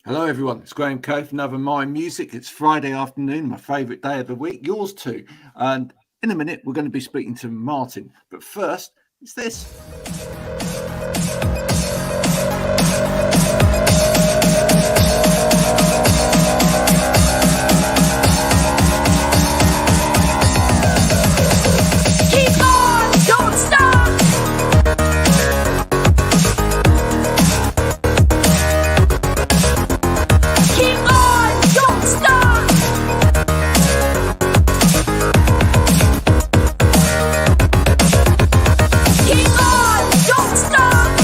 Hello, everyone. It's Graham Coath, another My Music. It's Friday afternoon, my favourite day of the week, yours too. And in a minute, we're going to be speaking to Martin. But first, it's this. Keep on, don't stop. Keep on, don't stop. Keep on, don't stop.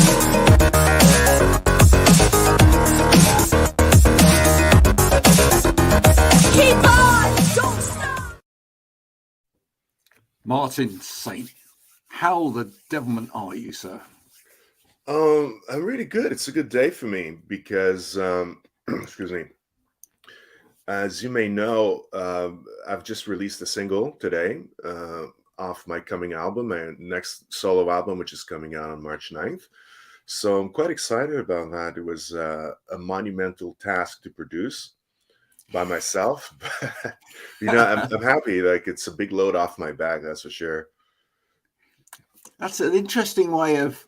Keep on, don't stop. Martin Saint, how the devilment are you, sir? I'm really good. It's a good day for me because, excuse me, as you may know, I've just released a single today off my coming album, my next solo album, which is coming out on March 9th. So I'm quite excited about that. It was a monumental task to produce by myself. But, I'm happy. Like, it's a big load off my back, that's for sure. That's an interesting way of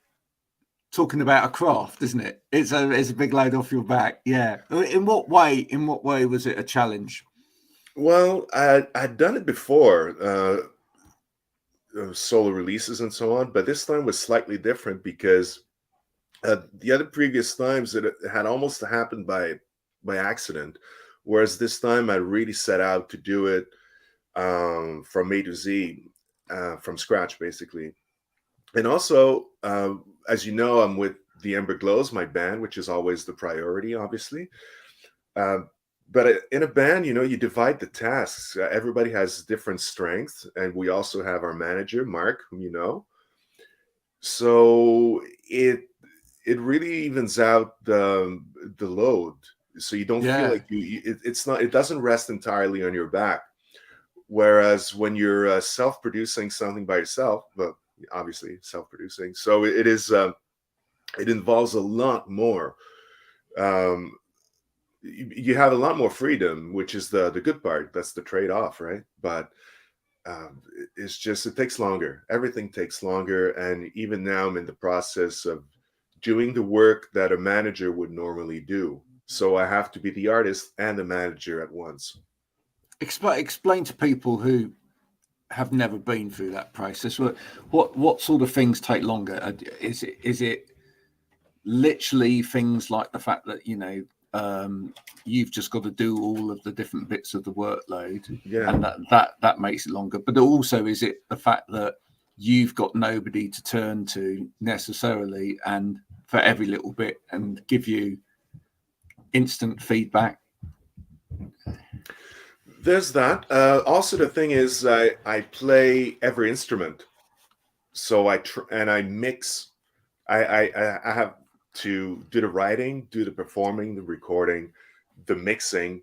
talking about a craft, isn't it? It's a big load off your back. Yeah. In what way was it a challenge? Well, I'd done it before, solo releases and so on, but this time was slightly different because the other previous times it had almost happened by accident, whereas this time I really set out to do it from A to Z, from scratch, basically. And also, as you know, I'm with the Ember Glows, my band, which is always the priority, obviously. But in a band, you divide the tasks. Everybody has different strengths, and we also have our manager, Mark, whom you know. So it really evens out the load, so you don't feel like it doesn't rest entirely on your back. Whereas when you're self-producing something by yourself, but obviously self-producing, so it is it involves a lot more. You have a lot more freedom, which is the good part. That's the trade-off, right? But it's just, it takes longer. Everything takes longer, and even now I'm in the process of doing the work that a manager would normally do. So I have to be the artist and the manager at once. Explain to people who have never been through that process. What sort of things take longer? Is it literally things like the fact that you've just got to do all of the different bits of the workload, and that makes it longer? But also, is it the fact that you've got nobody to turn to necessarily, and for every little bit, and give you instant feedback? There's that. Also, the thing is, I play every instrument, so I mix. I have to do the writing, do the performing, the recording, the mixing,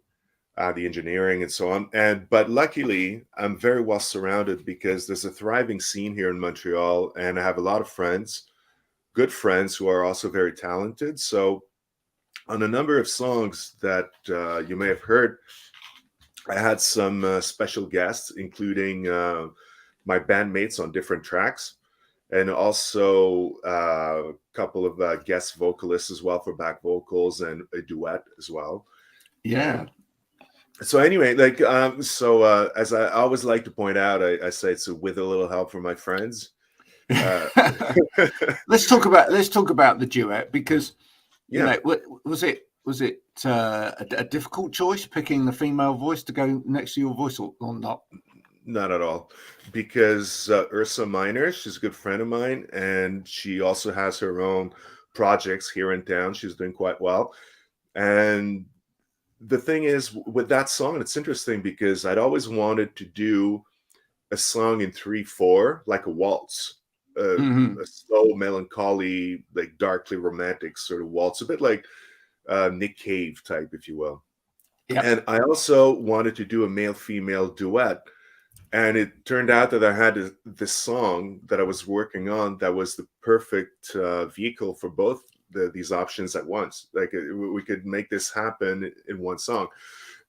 the engineering, and so on. But luckily, I'm very well surrounded because there's a thriving scene here in Montreal, and I have a lot of friends, good friends who are also very talented. So on a number of songs that you may have heard, I had some special guests, including my bandmates on different tracks, and also a couple of guest vocalists as well for back vocals, and a duet as well. Yeah. So anyway, as I always like to point out, I say it's with a little help from my friends. Let's talk about the duet, because was it a difficult choice picking the female voice to go next to your voice, or not? Not at all, because Ursa Minor, she's a good friend of mine, and she also has her own projects here in town. She's doing quite well. And the thing is, with that song, it's interesting because I'd always wanted to do a song in 3/4, like a waltz, a slow, melancholy, like darkly romantic sort of waltz, a bit like Nick Cave type, if you will. Yep. And I also wanted to do a male-female duet. And it turned out that I had this song that I was working on that was the perfect vehicle for both these options at once. Like we could make this happen in one song.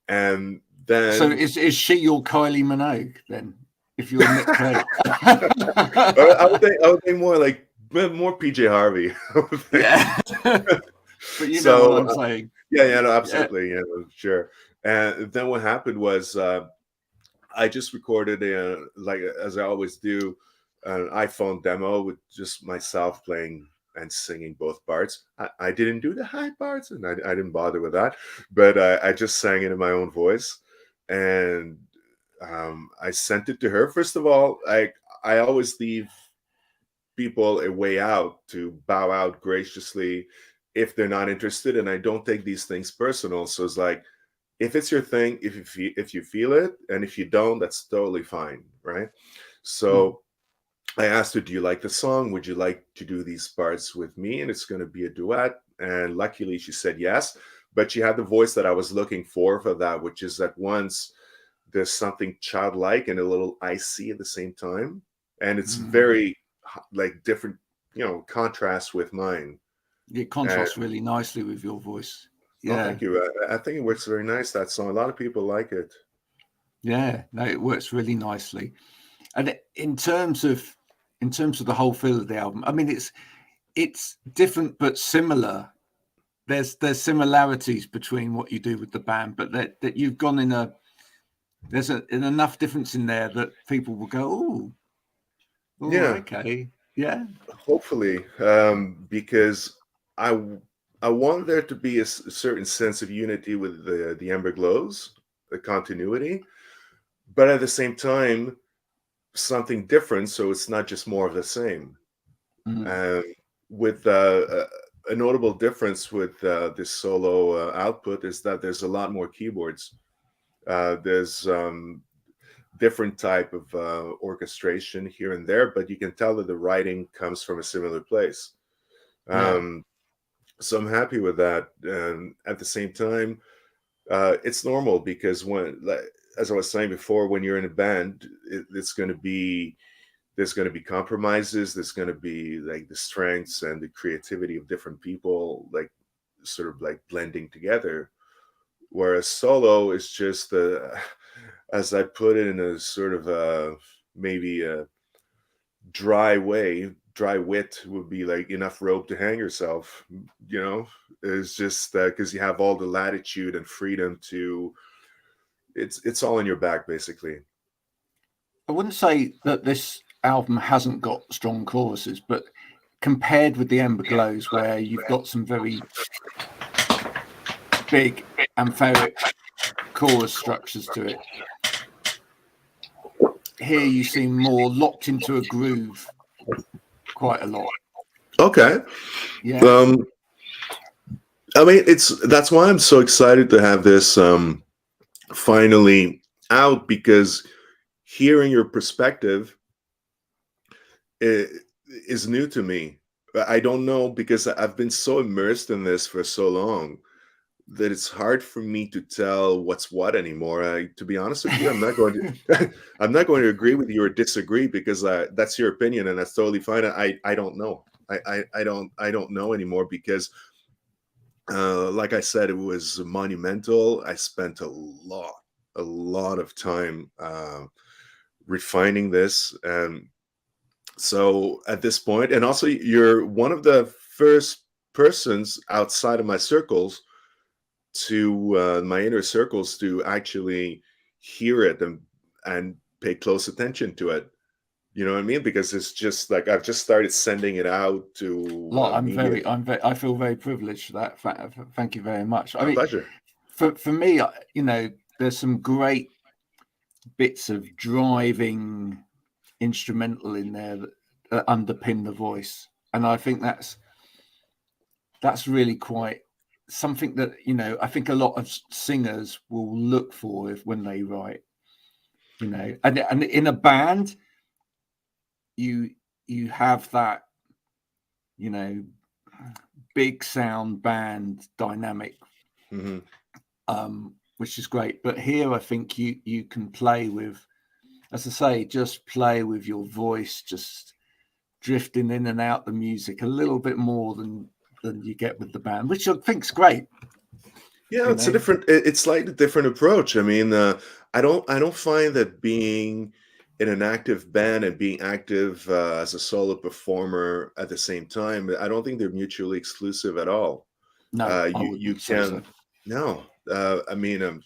And then, so is she your Kylie Minogue then? If you're Nick Clegg, I would think more like more PJ Harvey. yeah. But you know So what I'm saying. yeah, no, absolutely, yeah, sure. And then what happened was I just recorded like as I always do, an iPhone demo with just myself playing and singing both parts. I didn't do the high parts, and I didn't bother with that, but I just sang it in my own voice, and I sent it to her. First of all, I always leave people a way out to bow out graciously if they're not interested, and I don't take these things personal. So it's like, if it's your thing, if you feel it, and if you don't, that's totally fine, right? So I asked her, do you like the song? Would you like to do these parts with me? And it's going to be a duet. And luckily she said yes, but she had the voice that I was looking for that, which is that once there's something childlike and a little icy at the same time. And it's very like different, contrast with mine. It contrasts really nicely with your voice. Yeah. Oh, thank you. I think it works very nice, that song. A lot of people like it. Yeah, no, it works really nicely. And in terms of the whole feel of the album, I mean, it's different but similar. There's similarities between what you do with the band, but that you've gone there's enough difference in there that people will go, oh, Yeah, okay, yeah. hopefully, because I want there to be a certain sense of unity with the Ember Glows, the continuity, but at the same time, something different, so it's not just more of the same. With a notable difference with this solo output is that there's a lot more keyboards. There's different type of orchestration here and there, but you can tell that the writing comes from a similar place. So I'm happy with that. And at the same time, it's normal because as I was saying before, when you're in a band, there's going to be compromises. There's going to be like the strengths and the creativity of different people, like sort of like blending together. Whereas solo is just, as I put it in a sort of maybe a dry wit would be like enough rope to hang yourself. It's just because you have all the latitude and freedom to. It's all in your back, basically. I wouldn't say that this album hasn't got strong choruses, but compared with the Ember Glows, where you've got some very big amphoric chorus structures to it, here you seem more locked into a groove quite a lot. Okay. Yeah. I mean, that's why I'm so excited to have this finally out, because hearing your perspective is new to me. I don't know, because I've been so immersed in this for so long that it's hard for me to tell what's what anymore. To be honest with you, I'm not going to I'm not going to agree with you or disagree, because that's your opinion and that's totally fine. I don't know. I don't know anymore, because like I said, it was monumental. I spent a lot of time refining this. And so at this point, and also you're one of the first persons outside of my circles to my inner circles to actually hear it and pay close attention to it. You know what I mean? Because it's just like I've just started sending it out to. I feel very privileged for that. Thank you very much. My pleasure. For me, there's some great bits of driving instrumental in there that underpin the voice, and I think that's really quite something that I think a lot of singers will look for when they write. And in a band, you have that big sound band dynamic, which is great. But here I think you can play with, as I say, just play with your voice, just drifting in and out the music a little bit more than than you get with the band, which I think's great. Yeah, it's a different, it's slightly different approach. I mean, I don't find that being in an active band and being active as a solo performer at the same time, I don't think they're mutually exclusive at all. No, I You wouldn't say so. can no. I mean,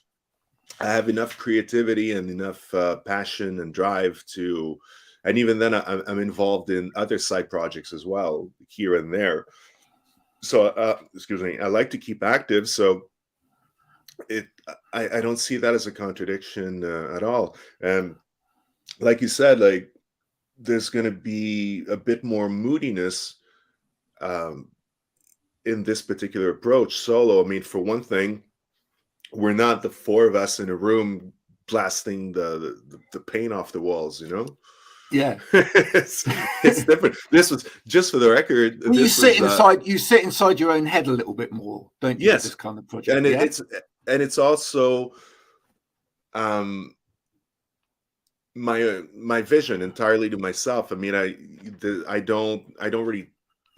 I have enough creativity and enough passion and drive to, and even then, I'm involved in other side projects as well here and there. So, excuse me, I like to keep active. So I don't see that as a contradiction at all. And like you said, like there's going to be a bit more moodiness um, in this particular approach solo. I mean, for one thing, we're not the four of us in a room blasting the paint off the walls, you know. Yeah, it's different. This was just for the record. well, you sit inside your own head a little bit more, don't you? Yes, This kind of project, and it's also my vision entirely to myself. I mean, I don't really.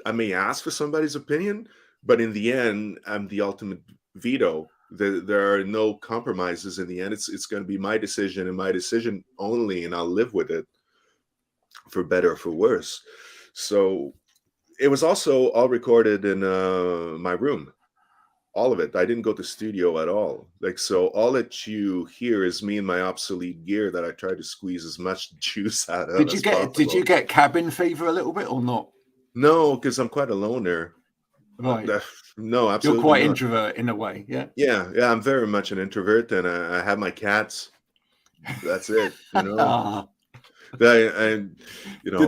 I may ask for somebody's opinion, but in the end, I'm the ultimate veto. There are no compromises in the end. It's going to be my decision and my decision only, and I'll live with it for better or for worse. So it was also all recorded in my room. All of it. I didn't go to studio at all. Like, so all that you hear is me and my obsolete gear that I tried to squeeze as much juice out of. Did you get cabin fever a little bit or not? No, because I'm quite a loner. Right. No, absolutely. You're quite not. introvert in a way, yeah. Yeah. I'm very much an introvert, and I have my cats. That's it. You know. Did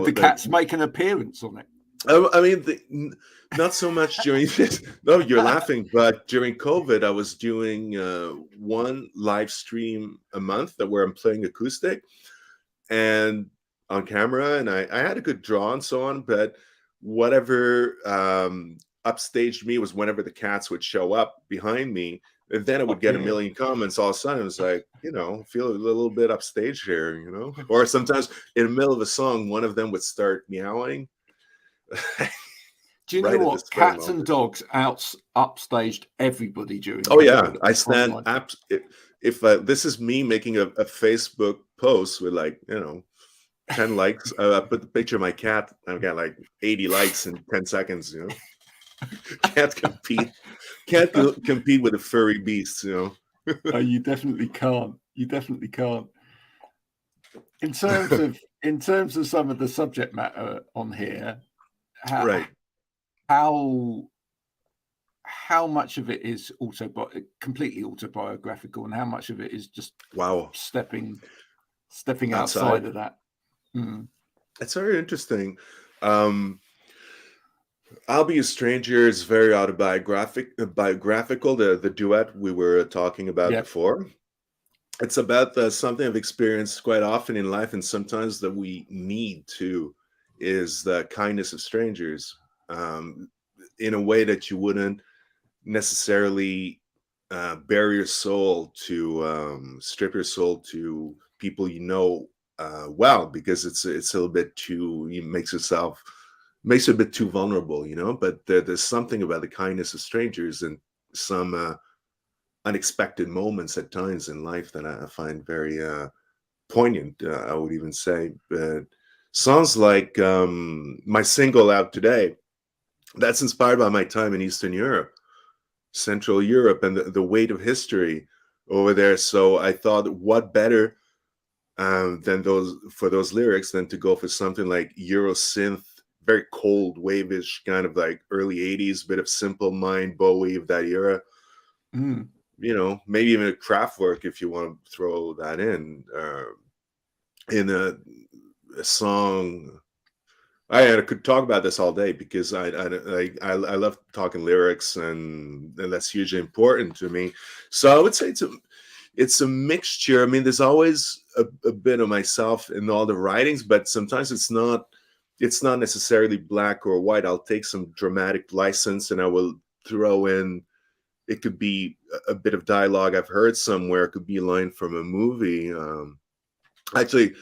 the cats make an appearance on it? I mean, not so much during this. No, you're laughing, but during COVID, I was doing one live stream a month where I'm playing acoustic and on camera, and I had a good draw and so on. But whatever upstaged me was whenever the cats would show up behind me, and then I would get a million comments. All of a sudden, it was like, feel a little bit upstage here, Or sometimes in the middle of a song, one of them would start meowing. Do you know what? Cats and dogs upstaged everybody during. Oh yeah, I stand up. If this is me making a Facebook post with 10 likes, I put the picture of my cat. I've got like 80 likes in 10 seconds. Can't compete. Can't compete with a furry beast. Oh, you definitely can't. You definitely can't. In terms of some of the subject matter on here. How much of it is completely autobiographical, and how much of it is just stepping outside of that? It's very interesting. I'll Be a Stranger is very biographical. The duet we were talking about before. It's about something I've experienced quite often in life, and sometimes that we need to. Is the kindness of strangers in a way that you wouldn't necessarily bare your soul to strip your soul to people well, because it's a little bit too, makes it a bit too vulnerable, but there's something about the kindness of strangers and some unexpected moments at times in life that I find very poignant, I would even say. But songs like my single out today, that's inspired by my time in Eastern Europe, Central Europe, and the weight of history over there. So I thought, what better than those lyrics than to go for something like Euro synth, very cold, wave-ish, kind of like early 80s, bit of Simple Mind, Bowie of that era. Maybe even a Kraftwerk if you want to throw that in a song. I could talk about this all day because I love talking lyrics, and that's hugely important to me. So I would say it's a mixture. I mean, there's always a bit of myself in all the writings, but sometimes it's not necessarily black or white. I'll take some dramatic license and I will throw in. It could be a bit of dialogue I've heard somewhere. It could be a line from a movie. Actually,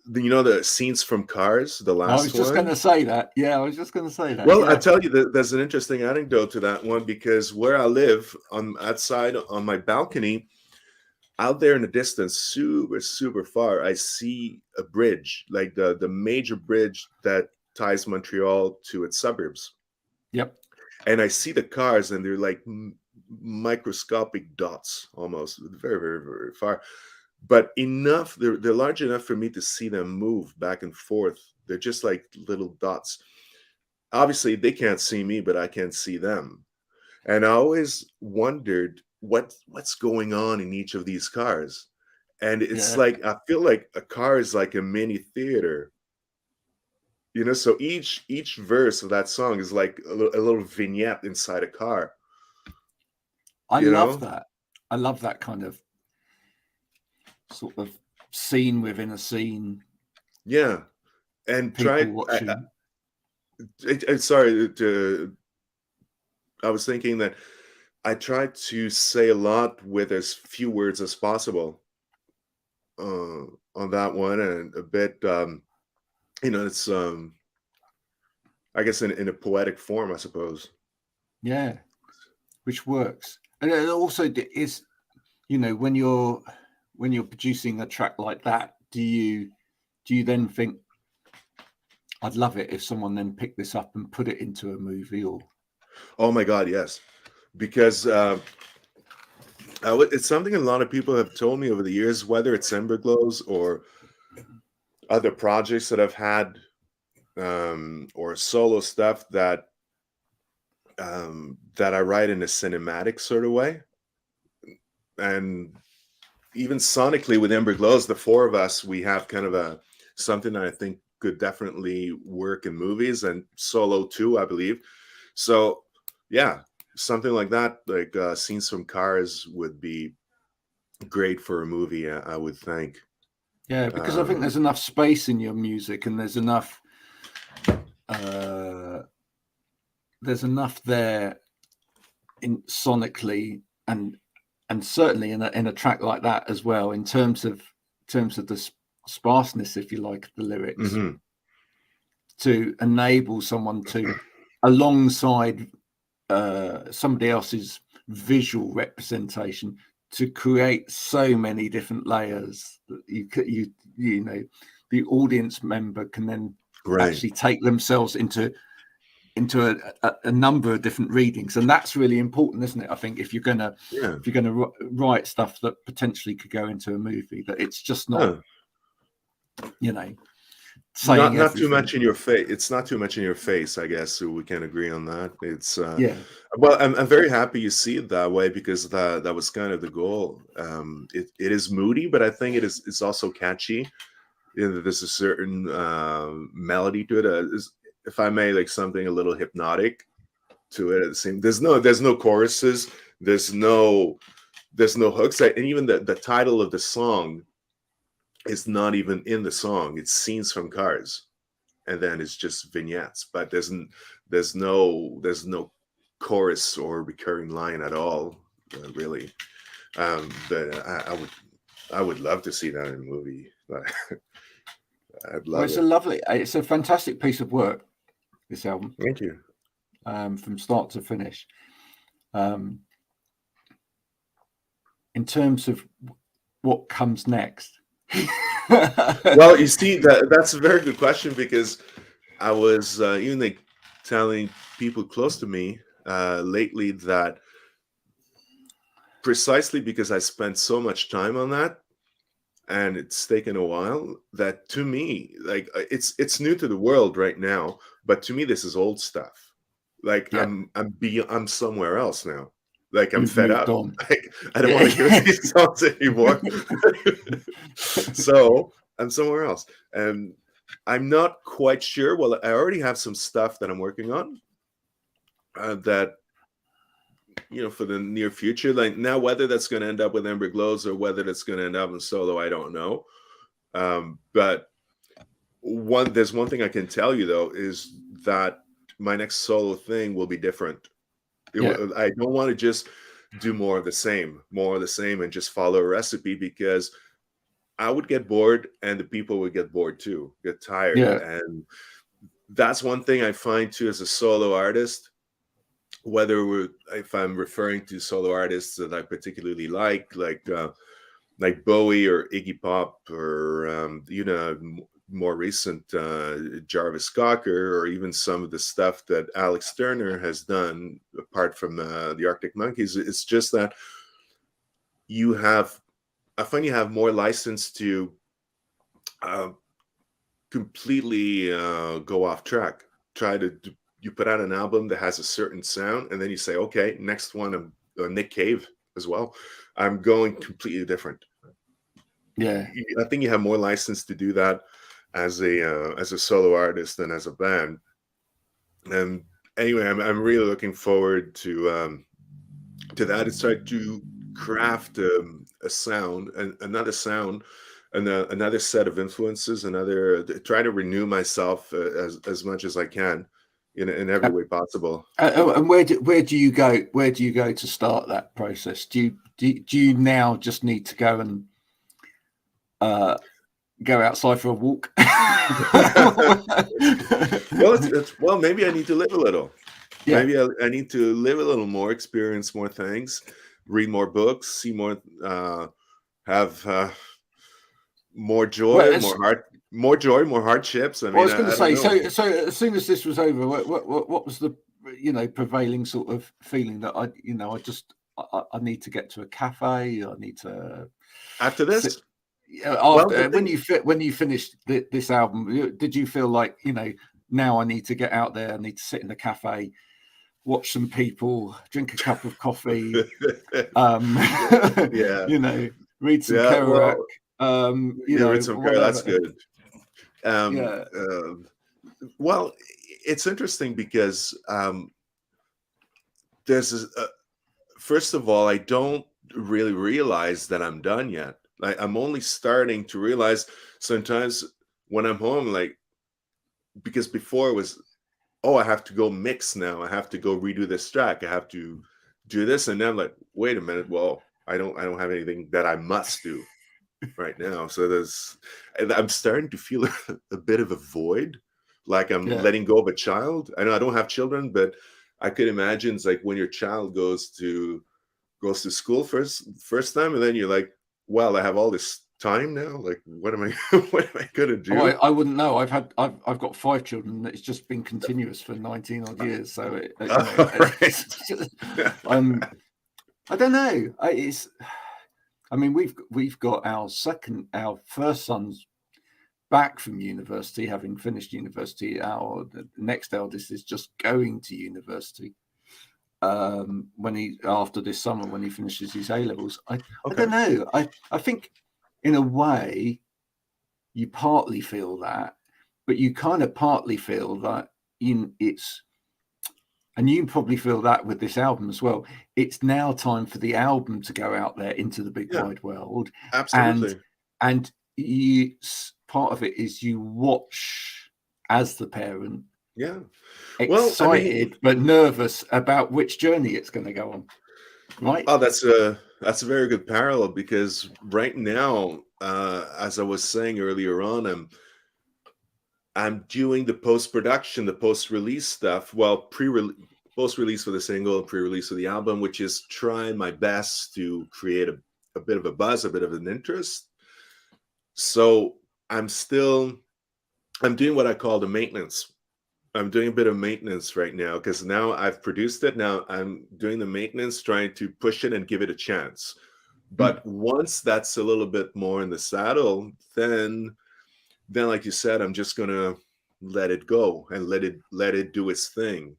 the scenes from Cars, the I last was just one. going to say that. Yeah, I was just going to say that. Well, Yeah. I tell you that there's an interesting anecdote to that one, because where I live outside on my balcony, out there in the distance, super, super far, I see a bridge, like the major bridge that ties Montreal to its suburbs. Yep. And I see the cars, and they're like microscopic dots, almost very, very, very far. But enough, they're large enough for me to see them move back and forth. They're just like little dots. Obviously, they can't see me, but I can see them. And I always wondered what's going on in each of these cars. And it's Yeah. like I feel like a car is like a mini theater. So each verse of that song is like a little vignette inside a car. I You love know? that. I love that kind of sort of scene within a scene. Yeah. And People watching. sorry I was thinking that I tried to say a lot with as few words as possible on that one, and a bit it's I guess in a poetic form, I suppose. Yeah, which works. And it also is, when you're producing a track like that, do you then think, I'd love it if someone then picked this up and put it into a movie? Or Oh my God, yes, because it's something a lot of people have told me over the years, whether it's Ember Glows or other projects that I've had, or solo stuff that I write in a cinematic sort of way. And even sonically with Ember Glows, the four of us, we have kind of something that I think could definitely work in movies, and solo too, I believe. So yeah, something like that, like scenes from Cars, would be great for a movie, I would think. yeah, because I think there's enough space in your music, and there's enough there in sonically, and certainly in a track like that as well, in terms of the sparseness, if you like, of the lyrics, Mm-hmm. to enable someone to, alongside somebody else's visual representation, to create so many different layers that the audience member can then actually take themselves into a number of different readings. And that's really important, isn't it? I think if you're gonna write stuff that potentially could go into a movie, that it's just not saying not too much in your face. It's not too much in your face, I guess, so we can agree on that. It's well, I'm very happy you see it that way, because that was kind of the goal. It is moody, but I think it's also catchy. There's a certain melody to it, if I may, like something a little hypnotic to it. At the same, there's no choruses, there's no hooks, and even the title of the song is not even in the song. It's scenes from Cars, and then it's just vignettes, but there's no chorus or recurring line at all, really. But I would love to see that in a movie. I'd love it. It's a fantastic piece of work, this album. Thank you. From start to finish. In terms of what comes next. Well, you see, that's a very good question, because I was even like telling people close to me lately that, precisely because I spent so much time on that, and it's taken a while, that to me, like, it's new to the world right now, but to me this is old stuff. Like, I'm somewhere else now. Like, I'm fed up. Like, I don't want to hear these songs anymore. So I'm somewhere else, and I'm not quite sure. Well, I already have some stuff that I'm working on that, for the near future. Like, now, whether that's going to end up with Ember Glows or whether that's going to end up in solo, I don't know. But there's one thing I can tell you, though, is that my next solo thing will be different. I don't want to just do more of the same and just follow a recipe, because I would get bored, and the people would get bored too, get tired. Yeah. And that's one thing I find too as a solo artist, if I'm referring to solo artists that I particularly like Bowie or Iggy Pop, or more recent Jarvis Cocker, or even some of the stuff that Alex Turner has done apart from the Arctic Monkeys. It's just that I find you have more license to completely go off track. You put out an album that has a certain sound, and then you say, okay, next one, Nick Cave as well, I'm going completely different. Yeah, I think you have more license to do that as a solo artist than as a band. And anyway, I'm really looking forward to that. It's trying to craft a sound, another sound, and another set of influences, try to renew myself as much as I can in every way possible. and where do you go? Where do you go to start that process? Do you now just need to go and go outside for a walk? Well, maybe I need to live a little. Yeah. Maybe I need to live a little more, experience more things, read more books, see more, have more joy, more hardships. I was going to say, so as soon as this was over, what was the prevailing sort of feeling that I need to get to a cafe? I need to after this. When you finished this album, did you feel like now I need to get out there, I need to sit in the cafe, watch some people, drink a cup of coffee, read some Kerouac, read some Kerouac, that's good. Well, it's interesting because first of all, I don't really realize that I'm done yet. I'm only starting to realize sometimes when I'm home, because before it was, I have to go mix now. I have to go redo this track. I have to do this. And then I'm like, wait a minute. Well, I don't have anything that I must do right now. So I'm starting to feel a bit of a void. Like I'm letting go of a child. I know I don't have children, but I could imagine it's like when your child goes to school first time, and then you're like, well, I have all this time now. Like, what am I gonna do? I wouldn't know. I've got 5 children. It's just been continuous for 19 odd years. So I don't know. We've got our first son's back from university, having finished university. The next eldest is just going to university. After this summer, when he finishes his A levels, I don't know. I think in a way you partly feel that, but you kind of partly feel that and you probably feel that with this album as well. It's now time for the album to go out there into the big wide world. Absolutely. And part of it is you watch as the parent. Yeah. Excited but nervous about which journey it's going to go on. Right. Oh, that's a very good parallel, because right now, as I was saying earlier on, I'm doing the post-production, the post-release stuff. Well, post-release for the single, pre-release for the album, which is trying my best to create a bit of a buzz, a bit of an interest. So I'm doing what I call the maintenance. I'm doing a bit of maintenance right now, because now I've produced it. Now I'm doing the maintenance, trying to push it and give it a chance. But once that's a little bit more in the saddle, then like you said, I'm just gonna let it go and let it do its thing.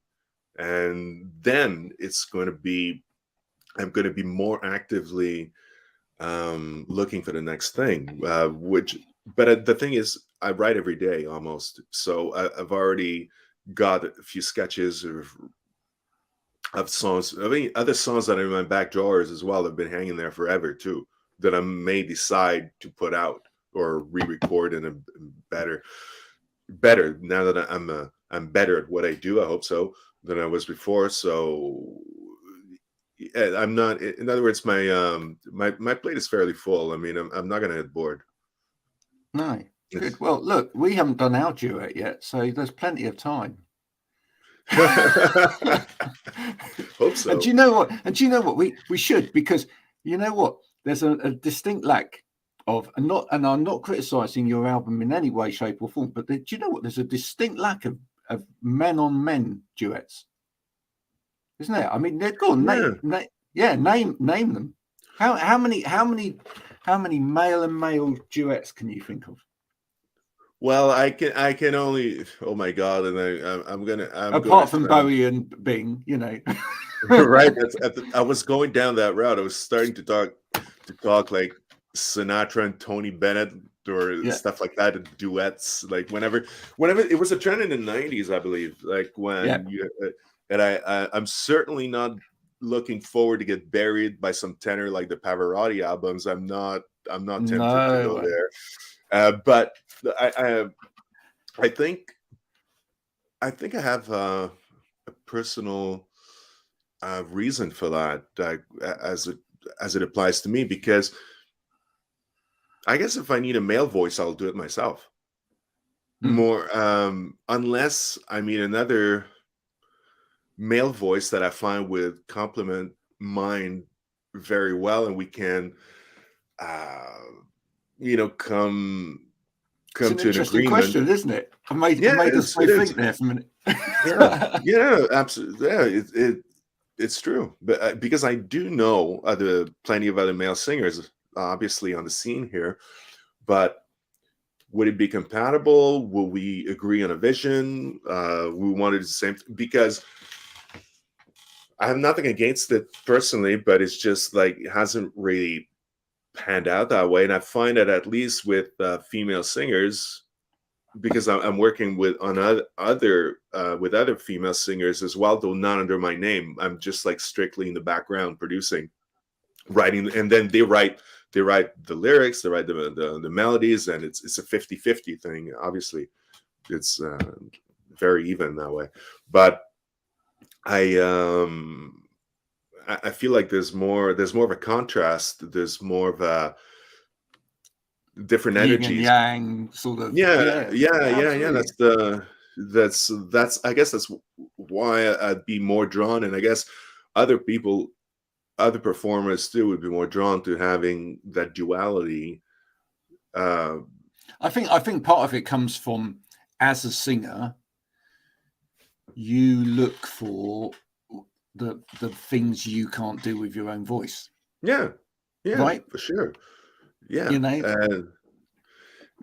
And then I'm going to be more actively looking for the next thing. But the thing is, I write every day almost. So I've already got a few sketches of songs. I mean, other songs that are in my back drawers as well have been hanging there forever too, that I may decide to put out or re-record in a better now that I'm better at what I do. I hope so, than I was before. So I'm not. In other words, my plate is fairly full. I mean, I'm not going to get bored. No. Yes. Good. Well, look, we haven't done our duet yet, so there's plenty of time. Hope so. And do you know what? We should, because you know what? There's a distinct lack of, and I'm not criticizing your album in any way, shape, or form, but do you know what? There's a distinct lack of men on men duets, isn't there? I mean, they're gone. Name them. How many male and male duets can you think of? Well, I can only. Oh my God! And I'm apart from Bowie and Bing, you know. Right. I was going down that route. I was starting to talk like Sinatra and Tony Bennett or stuff like that, duets. Like whenever it was a trend in the 90s, I believe. Like when I'm certainly not looking forward to get buried by some tenor like the Pavarotti albums. I'm not tempted to go there. But I think I have a personal reason for that, as it applies to me, because I guess if I need a male voice, I'll do it myself. More, unless I meet another male voice that I find would complement mine very well, and we can, come it's an to an interesting agreement. Question, isn't it? I made us think there for a minute. Yeah, absolutely. Yeah, it's true, but because I do know plenty of other male singers, obviously on the scene here, but would it be compatible? Will we agree on a vision? We wanted the same, because I have nothing against it personally, but it's just like it hasn't really panned out that way. And I find that at least with female singers, because I'm working with other female singers as well, though not under my name. I'm just like strictly in the background producing, writing, and then they write the lyrics, they write the melodies, and it's a 50-50 thing. Obviously, it's very even that way. But I feel like there's more of a contrast. There's more of a different energies, yin and yang sort of. Yeah. That's I guess that's why I'd be more drawn, and I guess other performers too would be more drawn to having that duality. I think part of it comes from, as a singer, you look for the things you can't do with your own voice. Yeah, right, for sure. Yeah, you know.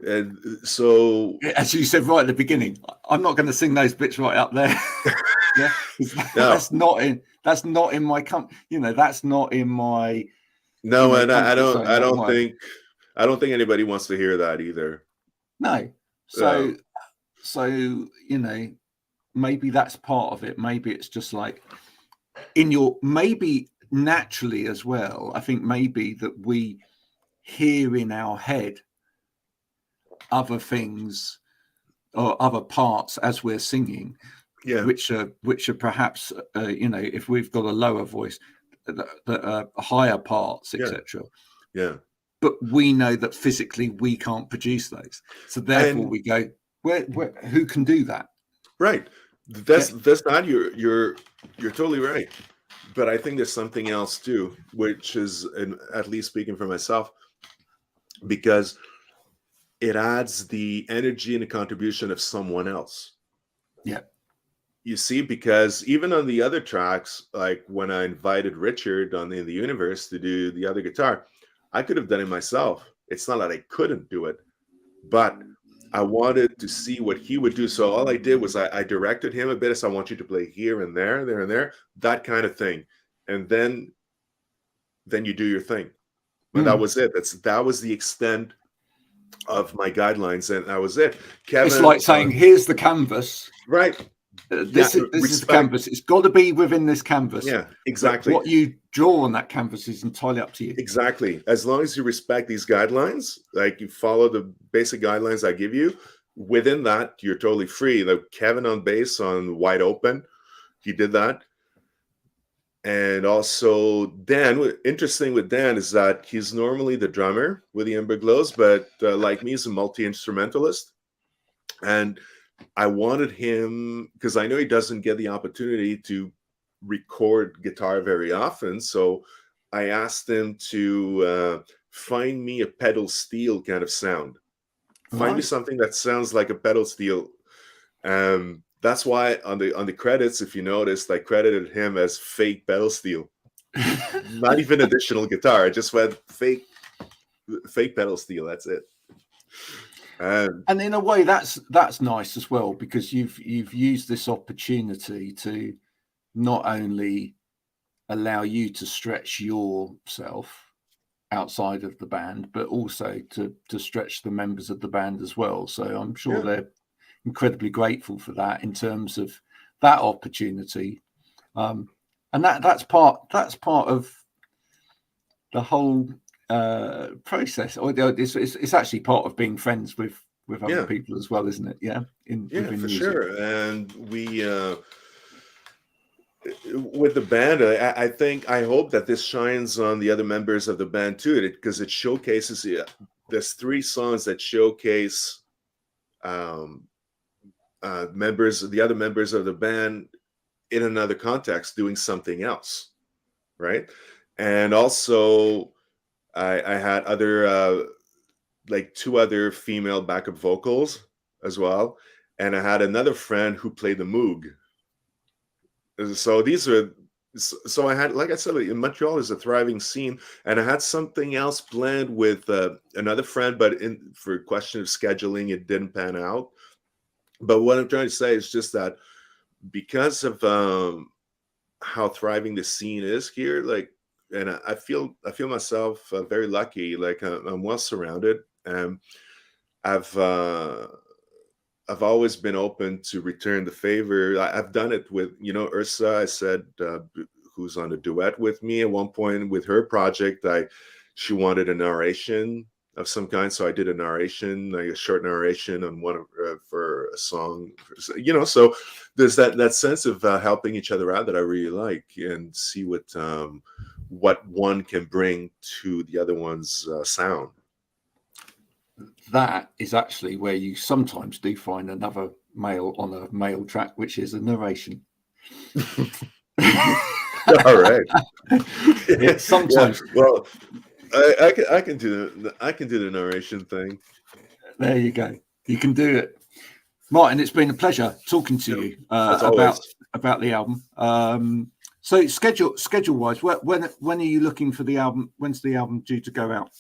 And so, as you said right at the beginning, I'm not going to sing those bits right up there. Yeah, that's not in my that's not in my. No, and I don't think anybody wants to hear that either. No, so maybe that's part of it. Maybe it's just like maybe naturally as well. I think maybe that we hear in our head other things or other parts as we're singing, which are perhaps if we've got a lower voice, that are higher parts, etc. But we know that physically we can't produce those, so therefore we go, where who can do that? Right. That's not you're totally right. But I think there's something else too, which is, and at least speaking for myself, because it adds the energy and the contribution of someone else. Yeah. You see, because even on the other tracks, like when I invited Richard in the Universe to do the other guitar, I could have done it myself. It's not that I couldn't do it, but I wanted to see what he would do. So all I did was I directed him a bit. So I want you to play here and there, that kind of thing. And then you do your thing. And that was it. That was the extent of my guidelines, and that was it. Kevin, it's like saying, here's the canvas. Right. This is the canvas. It's got to be within this canvas. Yeah, exactly. But what you draw on that canvas is entirely up to you. Exactly. As long as you respect these guidelines, like you follow the basic guidelines I give you, within that, you're totally free. Like Kevin on bass on Wide Open, he did that. And also Dan, interesting with Dan is that he's normally the drummer with the Ember Glows, but like me, he's a multi-instrumentalist. And I wanted him, because I know he doesn't get the opportunity to record guitar very often. So I asked him to find me a pedal steel kind of sound. Find me Right. something that sounds like a pedal steel. That's why on the credits, if you noticed, I credited him as fake pedal steel. Not even additional guitar. I just went fake pedal steel. That's it. And in a way, that's nice as well, because you've used this opportunity to not only allow you to stretch yourself outside of the band, but also to stretch the members of the band as well. So I'm sure they're incredibly grateful for that in terms of that opportunity, and that's part of the whole process. Or it's actually part of being friends with other people as well, isn't it? Yeah, within for music. sure. And we with the band, I hope that this shines on the other members of the band too, because it showcases. There's 3 songs that showcase the other members of the band in another context doing something else, right? And also I had other like 2 other female backup vocals as well, and I had another friend who played the Moog. So I had, like I said, in Montreal is a thriving scene, and I had something else planned with another friend, but for a question of scheduling, it didn't pan out. But what I'm trying to say is just that because of how thriving the scene is here, like, and I feel myself very lucky. Like I'm well surrounded, and I've always been open to return the favor. I've done it with, Ursa, I said, who's on a duet with me at one point with her project. She wanted a narration of some kind, so I did a narration, like a short narration on one for a song. So there's that sense of helping each other out that I really like, and see what one can bring to the other one's sound. That is actually where you sometimes do find another male on a male track, which is a narration. All right. Sometimes. Yeah, well, I can do the narration thing. There you go. You can do it, Martin. It's been a pleasure talking to you about the album. So schedule wise, when are you looking for the album? When's the album due to go out?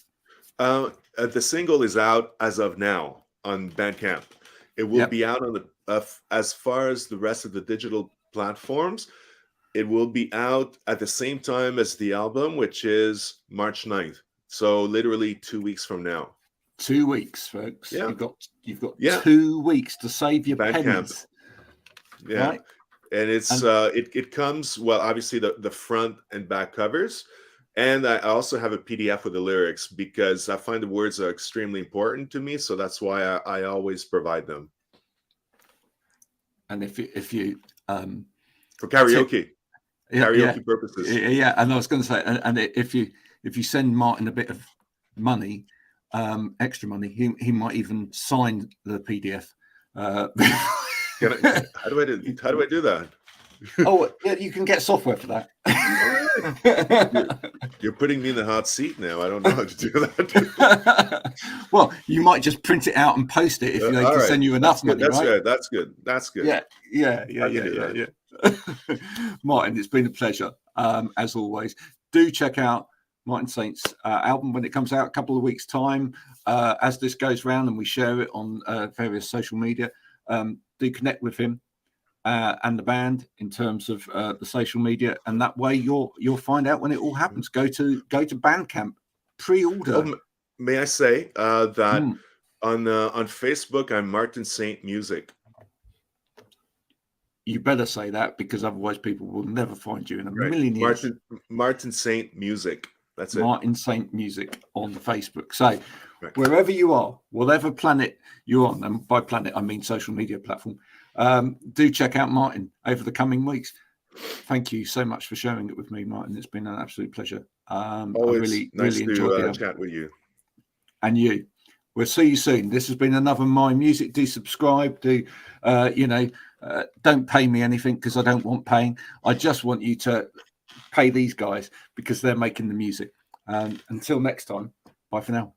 The single is out as of now on Bandcamp. It will be out on the as far as the rest of the digital platforms. It will be out at the same time as the album, which is March 9th. So literally 2 weeks from now. 2 weeks, folks. Yeah. You've got 2 weeks to save your Bandcamp. pennies. Yeah. Right? And it comes, well, obviously the front and back covers. And I also have a PDF with the lyrics, because I find the words are extremely important to me. So that's why I always provide them. And if you for karaoke. Karaoke purposes. Yeah, and I was going to say, and if you send Martin a bit of money, extra money, he might even sign the PDF. How do I do that? Oh, yeah, you can get software for that. You're putting me in the hot seat now. I don't know how to do that. Well, you might just print it out and post it if they can send you enough money. That's right? good. That's good. That's good. Yeah. Martin, it's been a pleasure, as always. Do check out Martin Saint's album when it comes out a couple of weeks' time. As this goes round and we share it on various social media, do connect with him and the band in terms of the social media, and that way you'll find out when it all happens. Go to Bandcamp, pre-order. May I say that on Facebook I'm Martin Saint Music. You better say that, because otherwise people will never find you in a million years. Martin Saint Music. That's it. Martin Saint Music on Facebook. So wherever you are, whatever planet you're on, and by planet I mean social media platform, do check out Martin over the coming weeks. Thank you so much for sharing it with me, Martin. It's been an absolute pleasure. I Always really, nice really enjoyed to it. chat with you. And you. We'll see you soon. This has been another My Music. Do subscribe. Don't pay me anything because I don't want paying. I just want you to pay these guys because they're making the music. Until next time, bye for now.